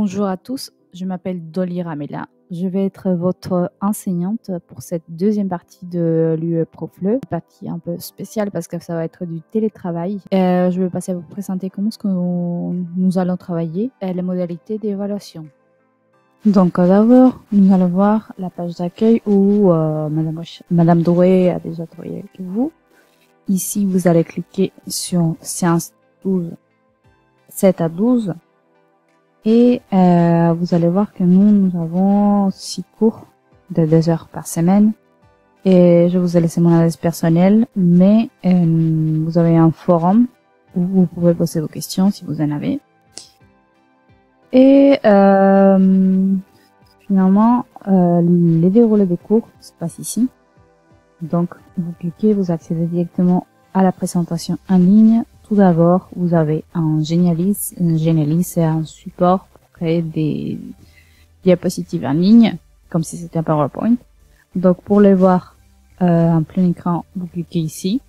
Bonjour à tous, je m'appelle Dolly Ramela. Je vais être votre enseignante pour cette deuxième partie de l'UE Profle, partie un peu spéciale parce que ça va être du télétravail. Je vais passer à vous présenter comment nous allons travailler et les modalités d'évaluation. Donc d'abord, nous allons voir la page d'accueil où Madame Drouet a déjà travaillé avec vous. Ici, vous allez cliquer sur séance 12, 7 à 12. Et vous allez voir que nous avons 6 cours de 2 heures par semaine. Et je vous ai laissé mon adresse personnelle, mais vous avez un forum où vous pouvez poser vos questions si vous en avez. Et finalement, les déroulés des cours se passent ici. Donc, vous cliquez, vous accédez directement à la présentation en ligne. Tout d'abord, vous avez un Genialist. Un Genialist, c'est un support pour créer des diapositives en ligne, comme si c'était un PowerPoint. Donc, pour les voir en plein écran, vous cliquez ici.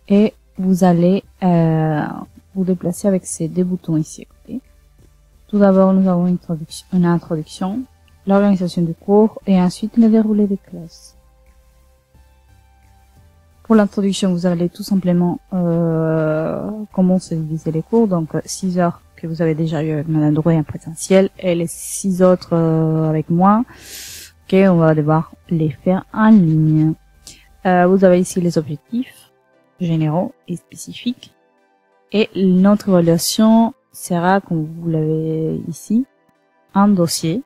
Et vous allez vous déplacer avec ces deux boutons ici à côté. Tout d'abord, nous avons une introduction, l'organisation du cours et ensuite le déroulé des classes. Pour l'introduction, vous allez tout simplement comment se diviser les cours. Donc 6 heures que vous avez déjà eu avec Madame Drouet en présentiel et les 6 autres avec moi. Ok, on va devoir les faire en ligne. Vous avez ici les objectifs généraux et spécifiques. Et notre évaluation sera, comme vous l'avez ici, un dossier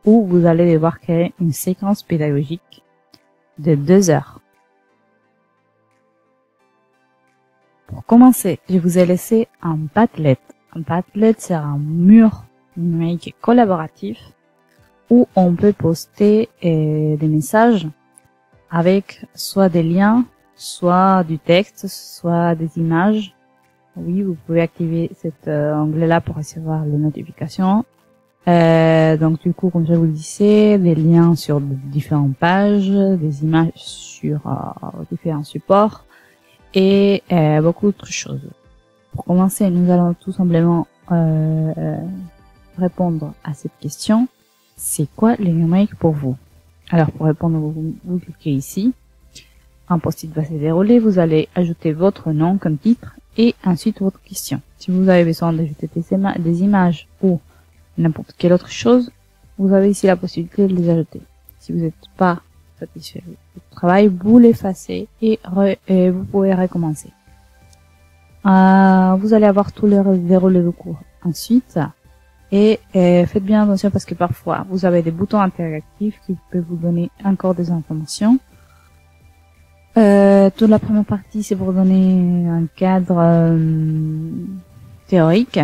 où vous allez devoir créer une séquence pédagogique de 2 heures. Pour commencer, je vous ai laissé un Padlet. Un Padlet, c'est un mur numérique collaboratif où on peut poster des messages avec soit des liens, soit du texte, soit des images. Oui, vous pouvez activer cet onglet-là pour recevoir les notifications. Donc du coup, comme je vous le disais, des liens sur différentes pages, des images sur différents supports. Et beaucoup d'autres choses. Pour commencer, nous allons tout simplement répondre à cette question. C'est quoi le numérique pour vous? Alors pour répondre, vous cliquez ici. Un post-it va se dérouler. Vous allez ajouter votre nom comme titre et ensuite votre question. Si vous avez besoin d'ajouter des images ou n'importe quelle autre chose, vous avez ici la possibilité de les ajouter. Si vous n'êtes pas satisfait de votre travail, vous l'effacez et vous pouvez recommencer. Vous allez avoir tout le déroulé de cours ensuite et faites bien attention parce que parfois vous avez des boutons interactifs qui peuvent vous donner encore des informations. Toute la première partie c'est pour donner un cadre théorique.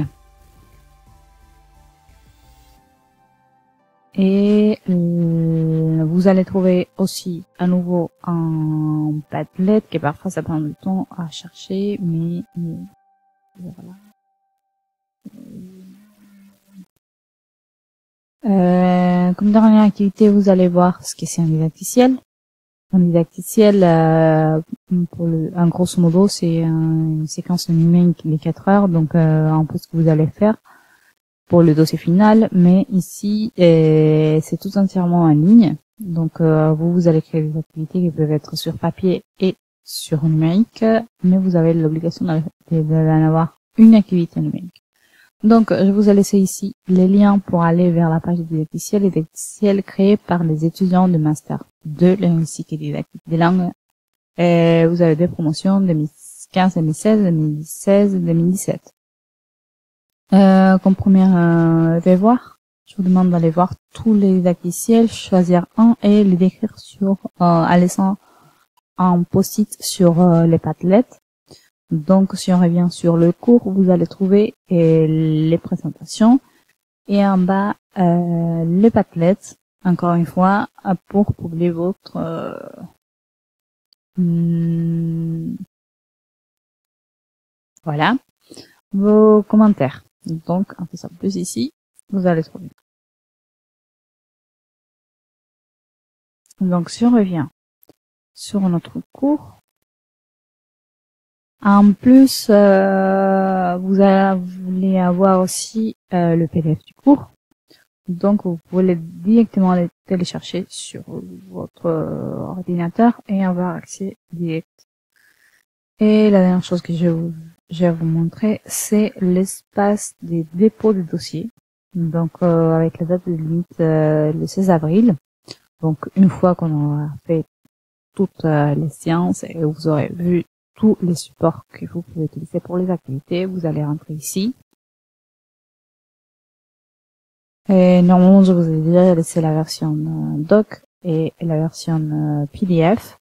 Et vous allez trouver aussi à nouveau un Padlet qui parfois ça prend du temps à chercher, mais voilà. Comme dernière activité, vous allez voir ce que c'est un didacticiel. Un didacticiel, en grosso modo, c'est une séquence numérique de 4 heures, donc un peu ce que vous allez faire pour le dossier final, mais ici c'est tout entièrement en ligne. Donc vous allez créer des activités qui peuvent être sur papier et sur numérique, mais vous avez l'obligation d'en avoir une activité numérique. Donc je vous ai laissé ici les liens pour aller vers la page du didacticiel créé par les étudiants de master de linguistique et didactique des langues. Et vous avez des promotions 2015, 2016, 2016, 2017. Comme premier devoir, je vous demande d'aller voir tous les didacticiels, choisir un et les décrire en laissant un post-it sur les Padlets. Donc, si on revient sur le cours, vous allez trouver les présentations et en bas les Padlets. Encore une fois, pour publier votre voilà vos commentaires. Donc, en faisant plus ici, vous allez trouver. Donc, si on revient sur notre cours, En plus, vous voulez avoir aussi le PDF du cours. Donc, vous pouvez directement le télécharger sur votre ordinateur et avoir accès direct. Et la dernière chose que je vais vous montrer, c'est l'espace des dépôts de dossiers. Donc, avec la date de limite le 16 avril. Donc, une fois qu'on aura fait toutes les séances et vous aurez vu tous les supports que vous pouvez utiliser pour les activités, vous allez rentrer ici. Et normalement, je vous ai déjà laissé la version doc et la version PDF.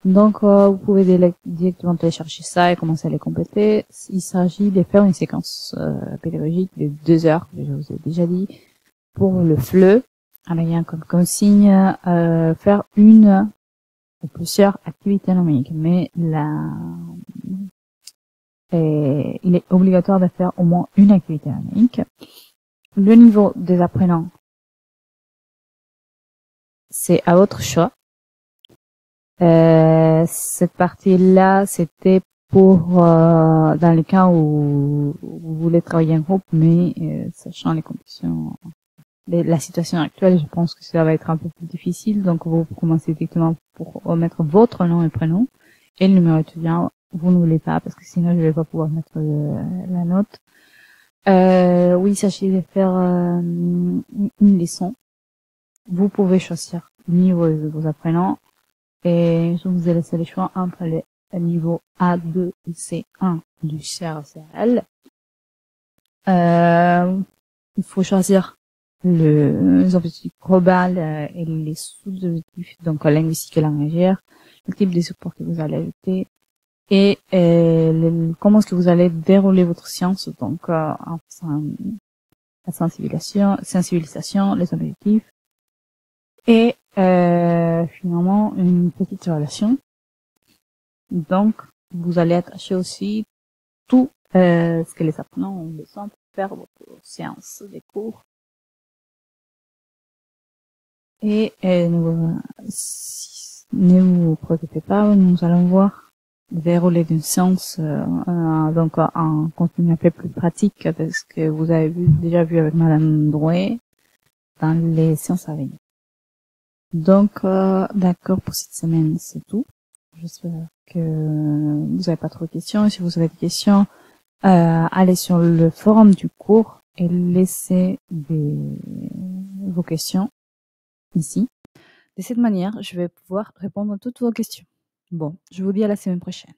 Donc, vous pouvez directement télécharger ça et commencer à les compléter. Il s'agit de faire une séquence pédagogique de 2 heures, je vous ai déjà dit, pour le FLE. Alors, il y a comme consigne faire une ou plusieurs activités numériques, mais il est obligatoire de faire au moins une activité numérique. Le niveau des apprenants, c'est à votre choix. Cette partie-là, c'était pour dans le cas où vous voulez travailler en groupe, mais sachant les conditions, la situation actuelle, je pense que ça va être un peu plus difficile. Donc, vous commencez directement pour mettre votre nom et prénom et le numéro étudiant. Vous n'oubliez pas parce que sinon, je vais pas pouvoir mettre la note. Oui, il s'agit de faire une leçon. Vous pouvez choisir le niveau de vos apprenants. Et je vous ai laissé le choix entre les niveaux A2 et C1 du CRCRL. Il faut choisir les objectifs globaux et les sous-objectifs, donc linguistique et langagière, le type de support que vous allez ajouter et comment est-ce que vous allez dérouler votre science, donc en faisant la sensibilisation, les objectifs et finalement une petite relation. Donc, vous allez attacher aussi tout ce que les apprenants ont besoin pour faire votre séance des cours. Et ne vous préoccupez pas, nous allons voir le déroulé d'une séance donc en contenu un peu plus pratique de ce que vous avez déjà vu avec Madame Drouet dans les séances à venir. Donc, d'accord, pour cette semaine, c'est tout. J'espère que vous n'avez pas trop de questions. Et si vous avez des questions, allez sur le forum du cours et laissez vos questions ici. De cette manière, je vais pouvoir répondre à toutes vos questions. Bon, je vous dis à la semaine prochaine.